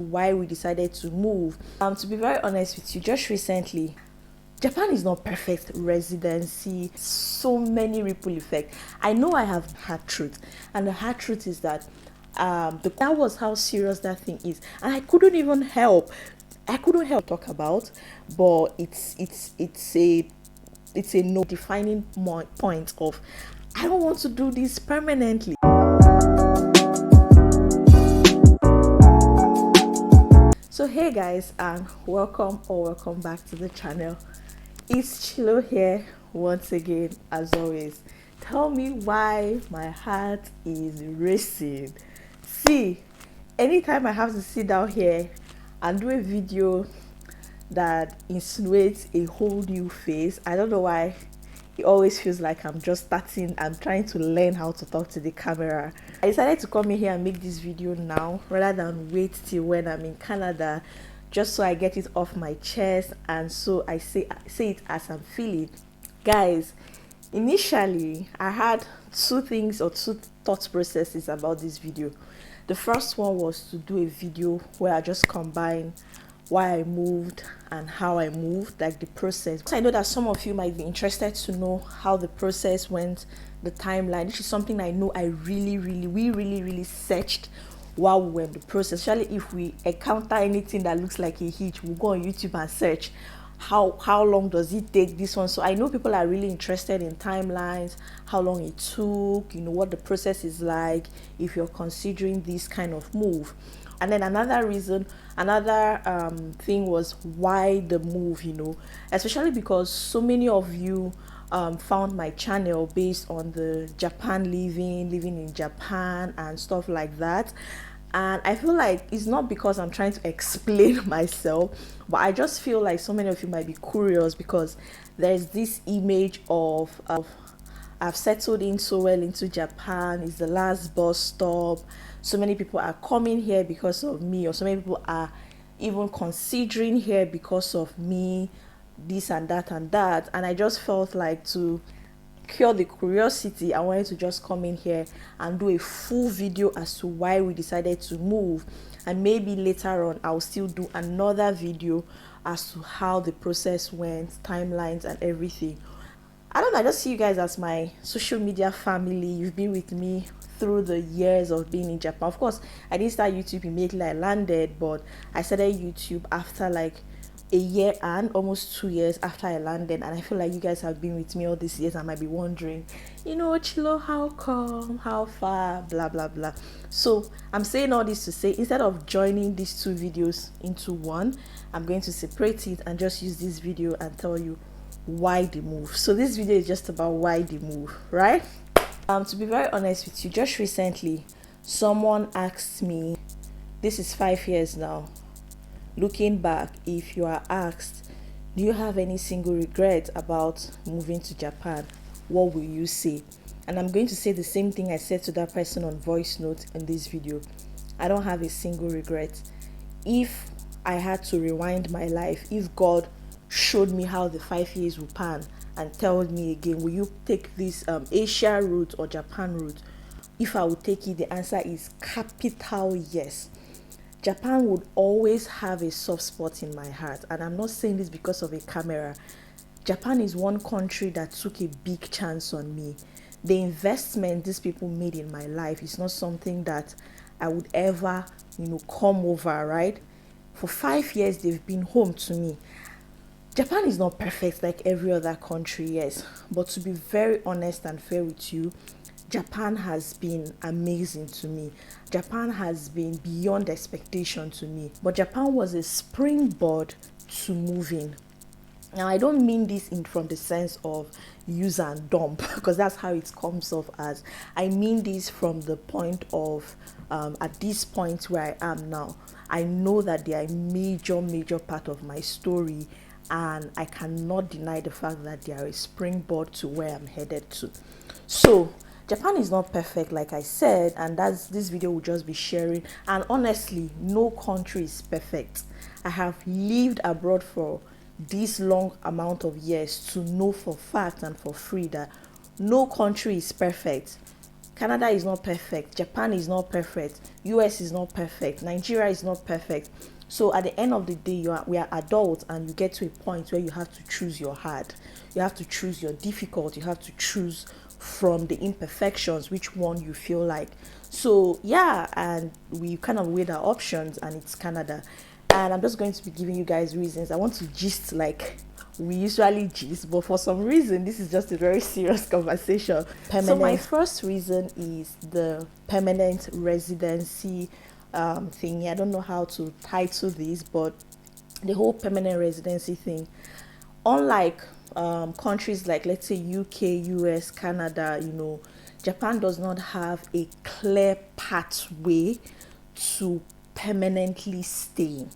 why we decided to move. To be very honest with you, just recently, Japan is not perfect residency, so many ripple effect. I know I have hard truth, and the hard truth is that that was how serious that thing is, and I couldn't even help. I couldn't help talk about, but it's a no defining point of I don't want to do this permanently. So hey guys, and welcome back to the channel. It's Chilo here once again. As always, tell me why my heart is racing. See, anytime I have to sit down here and do a video that insinuates a whole new face, I don't know why it always feels like I'm just starting. I'm trying to learn how to talk to the camera. I decided to come in here and make this video now rather than wait till when I'm in Canada, just so I get it off my chest and so I say it as I'm feeling. Guys, initially I had two thought processes about this video. The first one was to do a video where I just combine why I moved and how I moved, like the process. I know that some of you might be interested to know how the process went, the timeline. This is something I know we really searched while we were in the process. Especially if we encounter anything that looks like a hitch, we'll go on YouTube and search how long does it take this one. So I know people are really interested in timelines, how long it took, what the process is like if you're considering this kind of move. And then another thing was why the move, especially because so many of you found my channel based on the Japan living in Japan and stuff like that. And I feel like it's not because I'm trying to explain myself, but I just feel like so many of you might be curious because there's this image of I've settled in so well into Japan. It's the last bus stop. So many people are coming here because of me, or so many people are even considering here because of me, this and that and that. And I just felt like to cure the curiosity, I wanted to just come in here and do a full video as to why we decided to move. And maybe later on I'll still do another video as to how the process went, timelines and everything. I don't know, I just see you guys as my social media family. You've been with me through the years of being in Japan. Of course, I didn't start YouTube immediately I landed, but I started YouTube after like a year and almost 2 years after I landed. And I feel like you guys have been with me all these years and might be wondering, Chilo, how come, how far, blah blah blah. So I'm saying all this to say, instead of joining these two videos into one, I'm going to separate it and just use this video and tell you why the move. So this video is just about why the move, right? To be very honest with you, just recently someone asked me, this is 5 years now, looking back, if you are asked, do you have any single regret about moving to Japan, what will you say? And I'm going to say the same thing I said to that person on voice note in this video. I don't have a single regret. If I had to rewind my life, if God showed me how the 5 years would pan and told me again, will you take this Asia route or Japan route? If I would take it, the answer is capital yes. Japan would always have a soft spot in my heart, and I'm not saying this because of a camera. Japan is one country that took a big chance on me. The investment these people made in my life is not something that I would ever come over, right? For 5 years they've been home to me. Japan is not perfect like every other country, yes, but to be very honest and fair with you, Japan has been amazing to me. Japan has been beyond expectation to me. But Japan was a springboard to moving. Now, I don't mean this from the sense of use and dump, because that's how it comes off as. I mean this from the point of, at this point where I am now, I know that they are a major part of my story, and I cannot deny the fact that they are a springboard to where I'm headed to. So Japan is not perfect, like I said, and this video will just be sharing. And honestly, no country is perfect. I have lived abroad for this long amount of years to know for fact and for free that no country is perfect. Canada is not perfect, Japan is not perfect, US is not perfect, Nigeria is not perfect. So at the end of the day, we are adults, and you get to a point where you have to choose your hard, you have to choose your difficult, you have to choose from the imperfections which one you feel like. So yeah, and we kind of weighed our options, and it's Canada. And I'm just going to be giving you guys reasons. I want to gist like we usually gist, but for some reason this is just a very serious conversation. So my first reason is the permanent residency thing. I don't know how to title this, but the whole permanent residency thing, unlike countries like, let's say, UK, US, Canada, Japan does not have a clear pathway to permanently stay.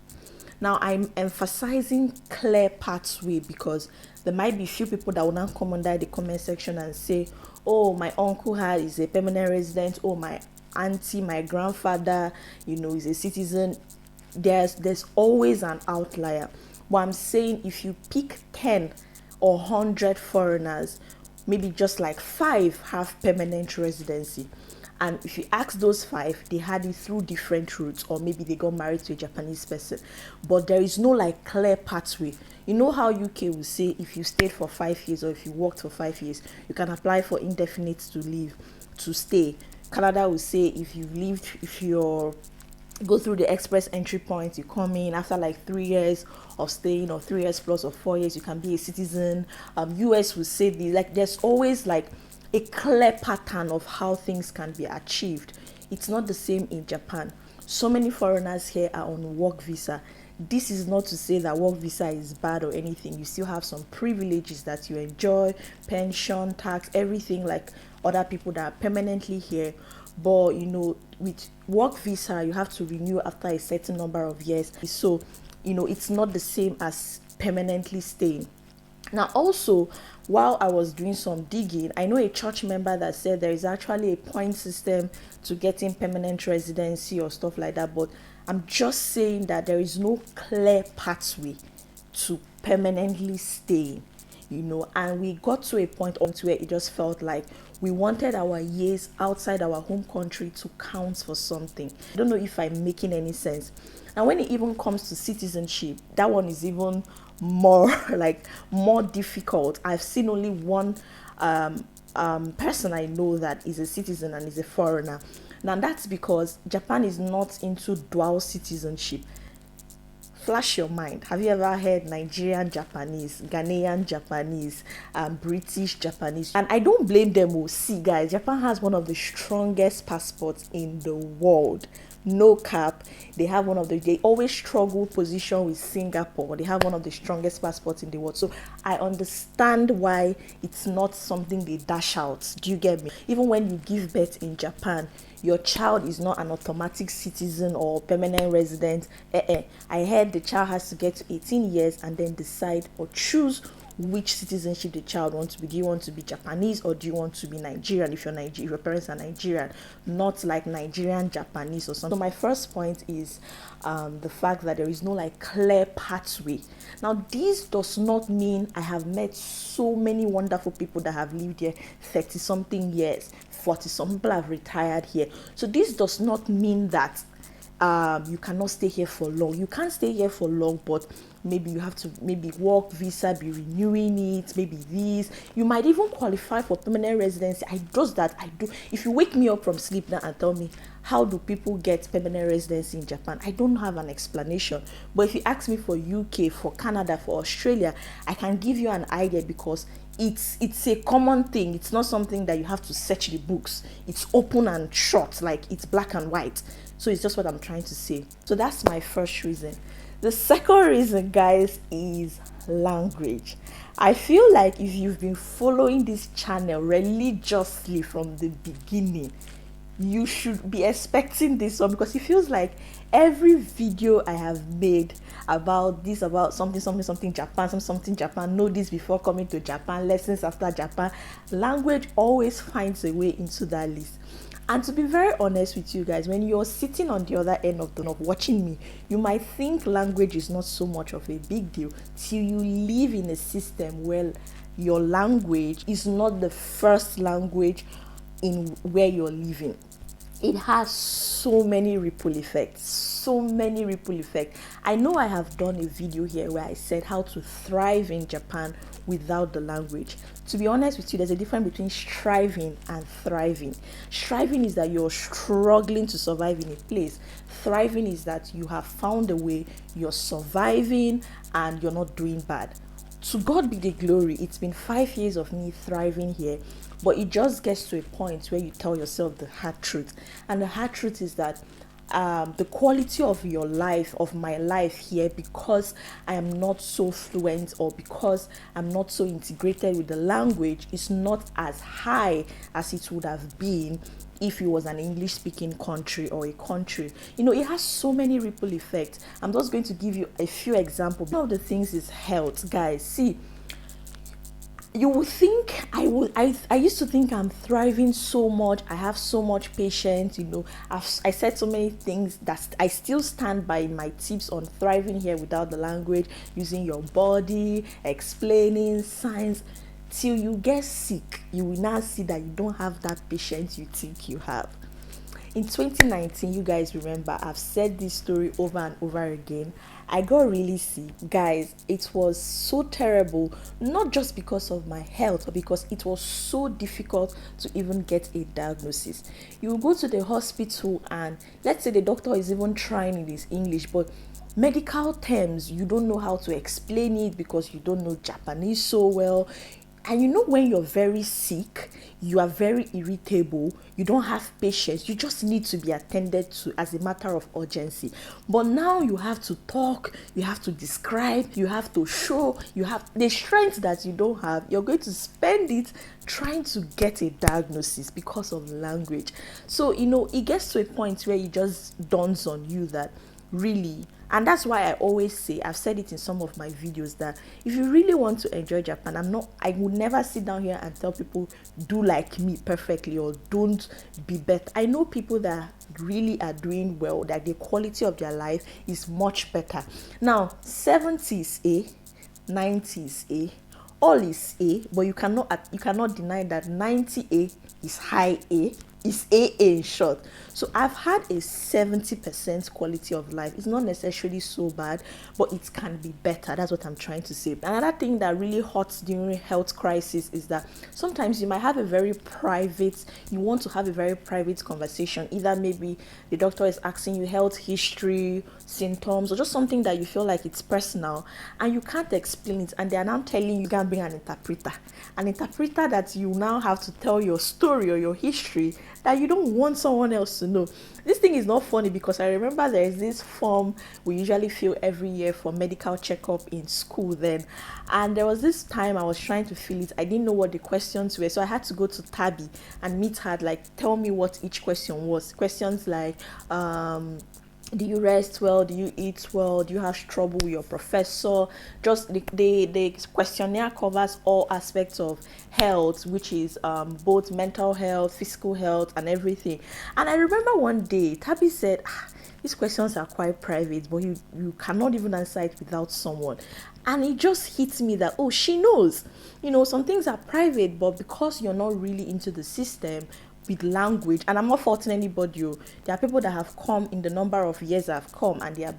Now, I'm emphasizing clear pathway because there might be few people that will now come under the comment section and say, oh, my uncle is a permanent resident, oh, my auntie, my grandfather, is a citizen. There's always an outlier. But I'm saying, if you pick 10 or 100 foreigners, maybe just like 5 have permanent residency. And if you ask those 5, they had it through different routes, or maybe they got married to a Japanese person. But there is no like clear pathway. You know how UK will say if you stayed for 5 years, or if you worked for 5 years, you can apply for indefinite to leave, to stay. Canada will say if you're go through the express entry point, you come in after like 3 years of staying, or 3 years plus, or 4 years, you can be a citizen. US will say this. Like, there's always like a clear pattern of how things can be achieved. It's not the same in Japan. So many foreigners here are on work visa. This is not to say that work visa is bad or anything. You still have some privileges that you enjoy, pension, tax, everything like other people that are permanently here. But with work visa, you have to renew after a certain number of years. So it's not the same as permanently staying. Now, also, while I was doing some digging, I know a church member that said there is actually a point system to getting permanent residency or stuff like that. But I'm just saying that there is no clear pathway to permanently stay, and we got to a point where it just felt like we wanted our years outside our home country to count for something. I don't know if I'm making any sense. And when it even comes to citizenship, that one is even more more difficult. I've seen only one person I know that is a citizen and is a foreigner. Now, that's because Japan is not into dual citizenship. Flash your mind. Have you ever heard Nigerian Japanese, Ghanaian Japanese, British Japanese? And I don't blame them. See, guys, Japan has one of the strongest passports in the world. No cap. They have they always struggle position with Singapore. They have one of the strongest passports in the world. So I understand why it's not something they dash out. Do you get me? Even when you give birth in Japan, your child is not an automatic citizen or permanent resident. I heard the child has to get to 18 years and then decide or choose which citizenship the child wants to be. Do you want to be Japanese, or do you want to be Nigerian if your parents are Nigerian, not like Nigerian Japanese or something? So my first point is the fact that there is no like clear pathway. Now, this does not mean I have met so many wonderful people that have lived here 30 something years, 40 some people have retired here. So this does not mean that you cannot stay here for long. You can't stay here for long, but maybe you have to work visa, be renewing it, maybe this. You might even qualify for permanent residency. I do. If you wake me up from sleep now and tell me, how do people get permanent residency in Japan? I don't have an explanation. But if you ask me for UK, for Canada, for Australia, I can give you an idea because it's a common thing. It's not something that you have to search the books. It's open and short, like it's black and white. So it's just what I'm trying to say. So that's my first reason. The second reason, guys, is language. I feel like if you've been following this channel religiously from the beginning, you should be expecting this one, because it feels like every video I have made about something Japan, know this before coming to Japan, lessons after Japan, language always finds a way into that list. And to be very honest with you guys, when you're sitting on the other end of watching me, you might think language is not so much of a big deal till you live in a system where your language is not the first language in where you're living. It has so many ripple effects, so many ripple effects. I know I have done a video here where I said how to thrive in Japan without the language. To be honest with you, there's a difference between striving and thriving. Striving is that you're struggling to survive in a place. Thriving is that you have found a way, you're surviving, and you're not doing bad. To God be the glory. It's been 5 years of me thriving here, but it just gets to a point where you tell yourself the hard truth. And the hard truth is that the quality of your life, of my life here, because I am not so fluent or because I'm not so integrated with the language, is not as high as it would have been if it was an English speaking country or a country. It has so many ripple effects. I'm just going to give you a few examples. One of the things is health, guys. See, you would think I used to think I'm thriving so much. I have so much patience. I said so many things that I still stand by my tips on thriving here without the language, using your body, explaining signs. Till you get sick, you will now see that you don't have that patience you think you have. In 2019, you guys remember, I've said this story over and over again. I got really sick. Guys, it was so terrible, not just because of my health, but because it was so difficult to even get a diagnosis. You go to the hospital and let's say the doctor is even trying in his English, but medical terms, you don't know how to explain it because you don't know Japanese so well. And when you're very sick, you are very irritable, you don't have patience, you just need to be attended to as a matter of urgency. But now you have to talk, you have to describe, you have to show, you have the strength that you don't have. You're going to spend it trying to get a diagnosis because of language. So, it gets to a point where it just dawns on you that really, and that's why I always say, I've said it in some of my videos, that if you really want to enjoy Japan, I would never sit down here and tell people do like me perfectly or don't be better. I know people that really are doing well, that the quality of their life is much better. Now 70 is A, 90 is A, all is A, but you cannot deny that 90A is high A, is AA in short. So I've had a 70% quality of life. It's not necessarily so bad, but it can be better. That's what I'm trying to say. Another thing that really hurts during health crisis is that sometimes you might have you want to have a very private conversation. Either maybe the doctor is asking you health history, symptoms, or just something that you feel like it's personal and you can't explain it, and they are now telling you can bring an interpreter that you now have to tell your story or your history that you don't want someone else to know. This thing is not funny because I remember there is this form we usually fill every year for medical checkup in school then, and there was this time I was trying to fill it. I didn't know what the questions were, so I had to go to Tabby and meet her, like tell me what each question was. Questions like do you rest well? Do you eat well? Do you have trouble with your professor? Just the questionnaire covers all aspects of health, which is both mental health, physical health, and everything. And I remember one day Tabby said, these questions are quite private, but you cannot even answer it without someone. And it just hit me that, oh, she knows. Some things are private, but because you're not really into the system with language, and I'm not faulting anybody, there are people that have come in the number of years I've come and they are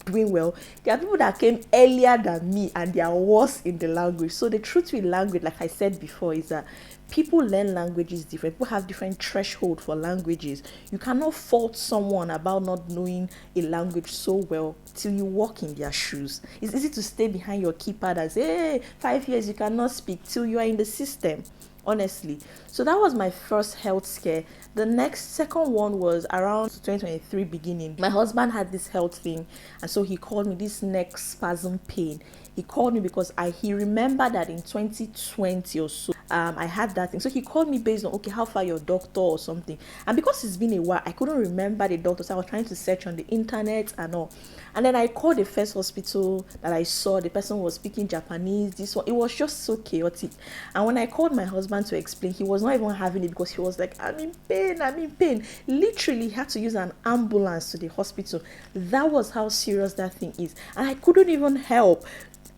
doing well. There are people that came earlier than me and they are worse in the language. So the truth with language, like I said before, is that people learn languages different. People have different threshold for languages. You cannot fault someone about not knowing a language so well till you walk in their shoes. It's easy to stay behind your keypad and say, hey, 5 years you cannot speak, till you are in the system. Honestly. So that was my first health scare. The second one was around 2023 beginning. My husband had this health thing, and so he called me, this neck spasm pain. He called me because he remembered that in 2020 or so, I had that thing. So he called me based on, okay, how far your doctor or something. And because it's been a while, I couldn't remember the doctor. So I was trying to search on the internet and all. And then I called the first hospital that I saw. The person was speaking Japanese. This one, it was just so chaotic. And when I called my husband to explain, he was not even having it because he was like, I'm in pain. Literally, he had to use an ambulance to the hospital. That was how serious that thing is. And I couldn't even help.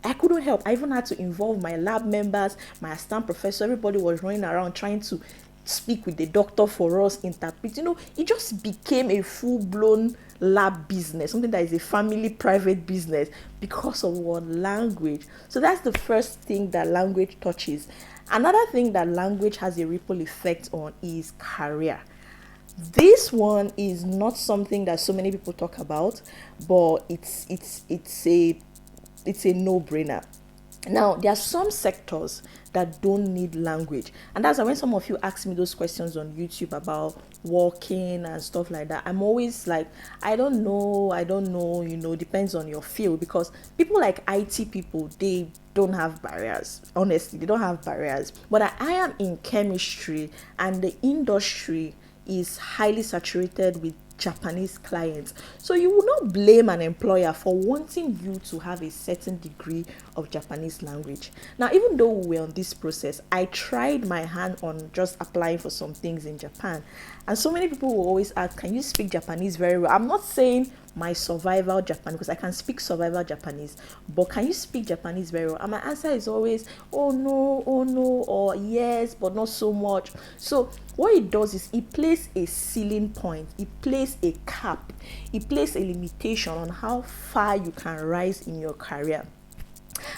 I even had to involve my lab members, my assistant professor. Everybody was running around trying to speak with the doctor for us, interpret. It just became a full-blown lab business, something that is a family private business because of what? Language. So that's the first thing that language touches. Another thing that language has a ripple effect on is career. This one is not something that so many people talk about, but it's a no-brainer. Now, there are some sectors that don't need language. And that's why when some of you ask me those questions on YouTube about working and stuff like that, I'm always like, I don't know, depends on your field. Because people like IT people, they don't have barriers. Honestly, they don't have barriers. But I am in chemistry, and the industry is highly saturated with Japanese clients. So you will not blame an employer for wanting you to have a certain degree of Japanese language. Now, even though we were on this process, I tried my hand on just applying for some things in Japan. And so many people will always ask, can you speak Japanese very well? I'm not saying my survival Japanese, because I can speak survival Japanese, but can you speak Japanese very well? And my answer is always, oh no, or yes, but not so much. So what it does is it places a ceiling point, it places a cap, it places a limitation on how far you can rise in your career.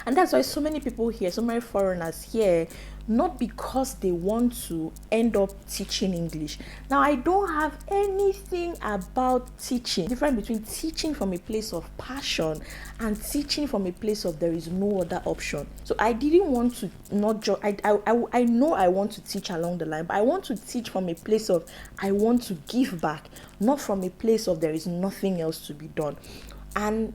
And that's why so many people here, so many foreigners here, not because they want to end up teaching English. Now, I don't have anything about teaching. The difference between teaching from a place of passion and teaching from a place of there is no other option. So I didn't want to not just, I know I want to teach along the line, but I want to teach from a place of I want to give back, not from a place of there is nothing else to be done. And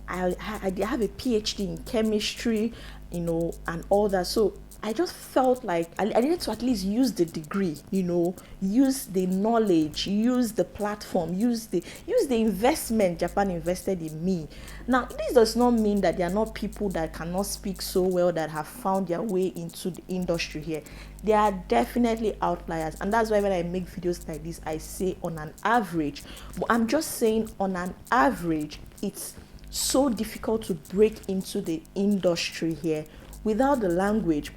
I have a PhD in chemistry, and all that. So I just felt like I needed to at least use the degree, use the knowledge, use the platform, use the investment Japan invested in me. Now, this does not mean that there are not people that cannot speak so well that have found their way into the industry here. There are definitely outliers, and that's why when I make videos like this, I say on an average. But I'm just saying on an average, it's so difficult to break into the industry here without the language.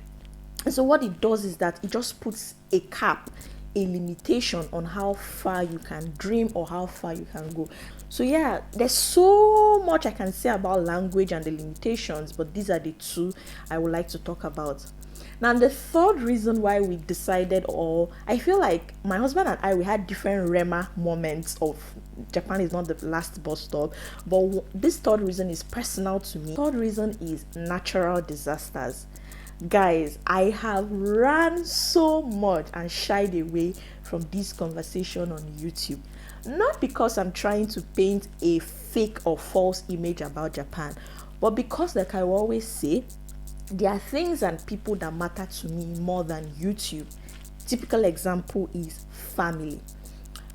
And so what it does is that it just puts a cap, a limitation on how far you can dream or how far you can go. So yeah, there's so much I can say about language and the limitations, but these are the two I would like to talk about. Now, the third reason why we decided, or I feel like my husband and I, we had different Rema moments of Japan is not the last bus stop, but this third reason is personal to me. Third reason is natural disasters. Guys, I have ran so much and shied away from this conversation on YouTube. Not because I'm trying to paint a fake or false image about Japan, but because, like I always say, there are things and people that matter to me more than YouTube. Typical example is family.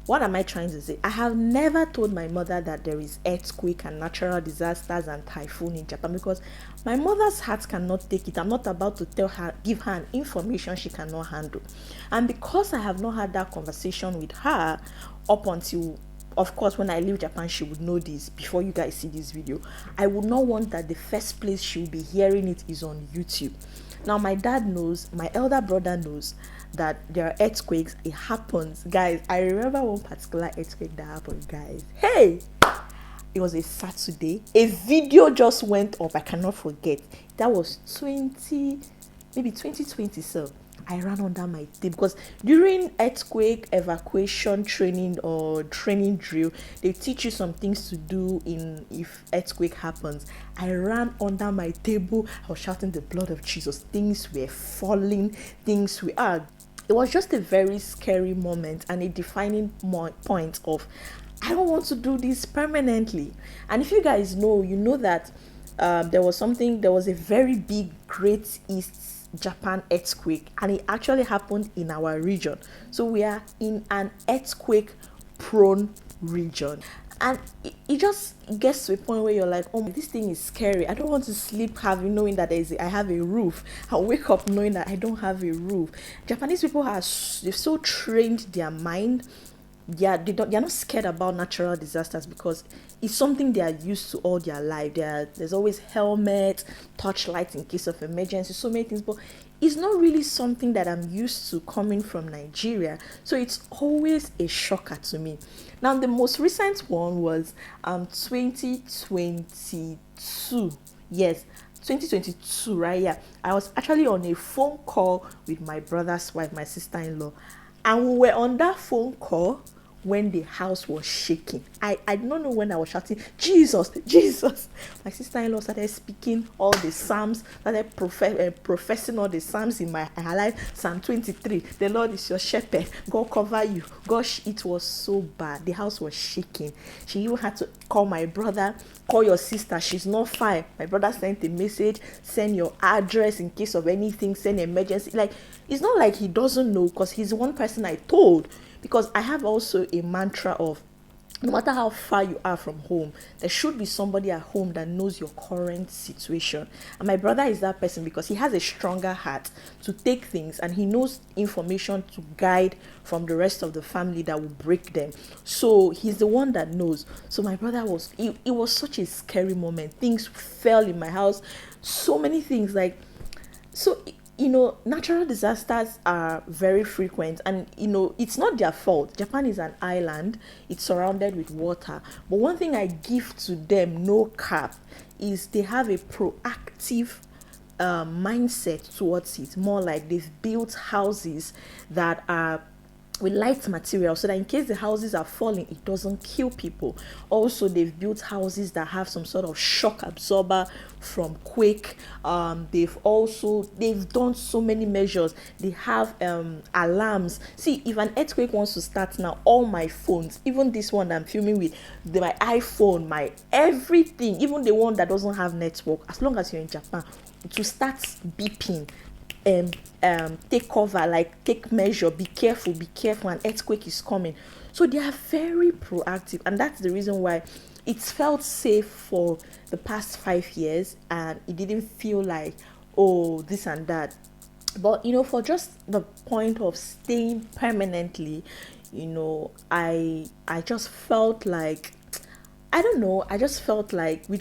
What am I trying to say? I have never told my mother that there is earthquake and natural disasters and typhoon in Japan because my mother's heart cannot take it. I'm not about to give her an information she cannot handle. And because I have not had that conversation with her up until, of course, when I leave Japan, she would know this before you guys see this video. I would not want that the first place she will be hearing it is on YouTube. Now, my dad knows, my elder brother knows that there are earthquakes. It happens. Guys, I remember one particular earthquake that happened, guys. Hey! It was a Saturday. A video just went up. I cannot forget. That was maybe 2020, so I ran under my table because during earthquake evacuation training or training drill, they teach you some things to do if earthquake happens. I ran under my table. I was shouting the blood of Jesus. Things were falling. It was just a very scary moment and a defining point of I don't want to do this permanently. And if you guys know, you know that there was a very big Great East Japan earthquake, and it actually happened in our region. So we are in an earthquake prone region, and it just gets to a point where you're like, oh, this thing is scary. I don't want to sleep knowing that I have a roof. I'll wake up knowing that I don't have a roof. Japanese people they've so trained their mind yeah, they're not scared about natural disasters because it's something they are used to all their life. There's always helmets, torchlights in case of emergency, so many things. But it's not really something that I'm used to coming from Nigeria. So it's always a shocker to me. Now the most recent one was 2022. Yes, 2022, right? Yeah, I was actually on a phone call with my brother's wife, my sister-in-law, and we were on that phone call when the house was shaking. I don't know when I was shouting, Jesus, Jesus. My sister-in-law started speaking all the Psalms, started professing all the Psalms in her life. Psalm 23, the Lord is your shepherd. God cover you. Gosh, it was so bad. The house was shaking. She even had to call my brother, call your sister. She's not fine. My brother sent a message, send your address in case of anything, send emergency. Like, it's not like he doesn't know, because he's the one person I told. Because I have also a mantra of, no matter how far you are from home, there should be somebody at home that knows your current situation. And my brother is that person because he has a stronger heart to take things, and he knows information to guide from the rest of the family that will break them. So he's the one that knows. So my brother it was such a scary moment. Things fell in my house. So many things, like, so natural disasters are very frequent, and it's not their fault. Japan is an island, it's surrounded with water. But one thing I give to them, no cap, is they have a proactive mindset towards it. More like they've built houses that are with light material, so that in case the houses are falling, it doesn't kill people. Also, they've built houses that have some sort of shock absorber from quake. They've done so many measures. They have alarms. See, if an earthquake wants to start now, all my phones, even this one that I'm filming with, my iPhone, my everything, even the one that doesn't have network, as long as you're in Japan, to start beeping. Take cover, like take measure, be careful, an earthquake is coming. So they are very proactive, and that's the reason why it's felt safe for the past 5 years, and it didn't feel like, oh, this and that. But for just the point of staying permanently, I just felt like, I don't know, we just felt like, we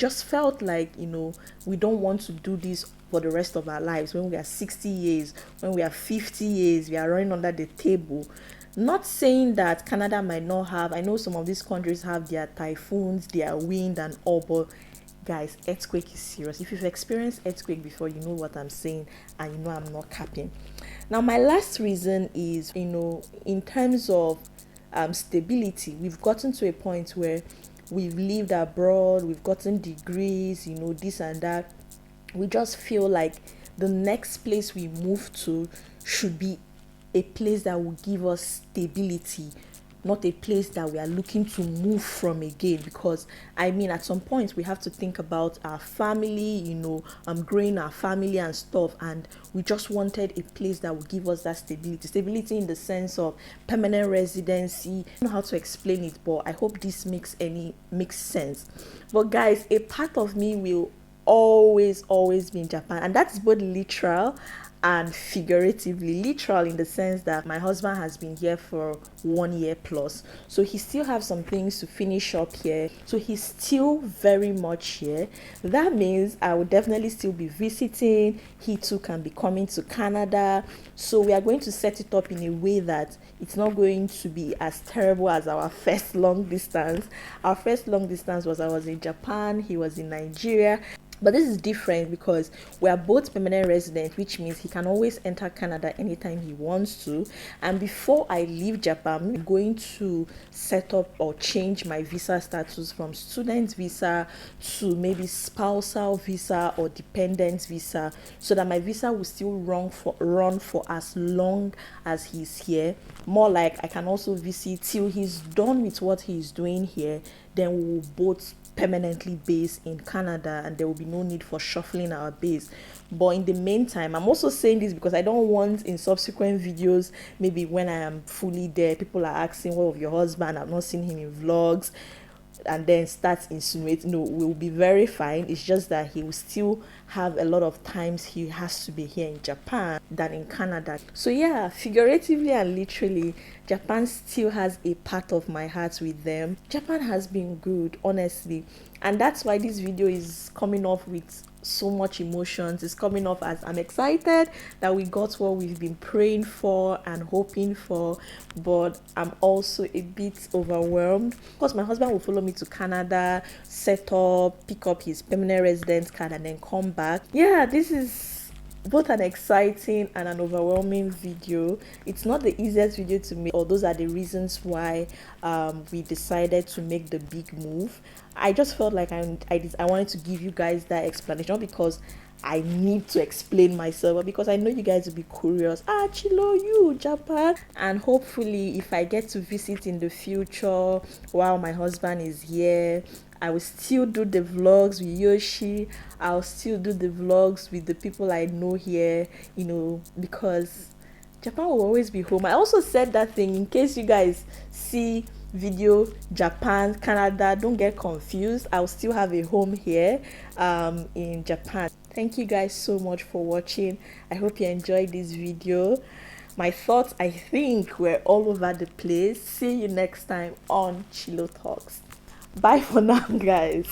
don't want to do this for the rest of our lives. When we are 60 years, when we are 50 years, we are running under the table. Not saying that Canada might not have, I know some of these countries have their typhoons, their wind and all, but guys, earthquake is serious. If you've experienced earthquake before, you know what I'm saying, and I'm not capping. Now, my last reason is, in terms of stability, we've gotten to a point where we've lived abroad, we've gotten degrees, this and that. We just feel like the next place we move to should be a place that will give us stability, not a place that we are looking to move from again. Because at some point we have to think about our family, growing our family and stuff, and we just wanted a place that would give us that stability in the sense of permanent residency. I don't know how to explain it, but I hope this makes sense. But guys, a part of me will always be in Japan, and that's both literal and figuratively. Literal in the sense that my husband has been here for 1 year plus, so he still have some things to finish up here, so he's still very much here. That means I will definitely still be visiting. He too can be coming to Canada, so we are going to set it up in a way that it's not going to be as terrible as our first long distance. Our first long distance was, I was in Japan, he was in Nigeria. But this is different because we are both permanent residents, which means he can always enter Canada anytime he wants to. And before I leave Japan, I'm going to set up or change my visa status from student visa to maybe spousal visa or dependent visa, so that my visa will still run for as long as he's here. More like I can also visit till he's done with what he's doing here. Then we will both permanently based in Canada, and there will be no need for shuffling our base. But in the meantime, I'm also saying this because I don't want in subsequent videos, maybe when I am fully there, people are asking, what of your husband? I've not seen him in vlogs. and then starts insinuating. No, we'll be very fine. It's just that he will still have a lot of times he has to be here in Japan than in Canada. So yeah, figuratively and literally, Japan still has a part of my heart with them. Japan has been good, honestly, and that's why this video is coming off with so much emotions. It's coming off as I'm excited that we got what we've been praying for and hoping for, but I'm also a bit overwhelmed because my husband will follow me to Canada, set up, pick up his permanent residence card, and then come back. Yeah, this is both an exciting and an overwhelming video. It's not the easiest video to make, or those are the reasons why we decided to make the big move. I just felt like I wanted to give you guys that explanation, not because I need to explain myself, but because I know you guys will be curious. Chilo, you Japan, and hopefully if I get to visit in the future while my husband is here, I will still do the vlogs with Yoshi. I'll still do the vlogs with the people I know here, because Japan will always be home. I also said that thing in case you guys see video Japan, Canada, don't get confused. I'll still have a home here in Japan. Thank you guys so much for watching. I hope you enjoyed this video. My thoughts, I think, were all over the place. See you next time on Chilotalks. Bye for now, guys.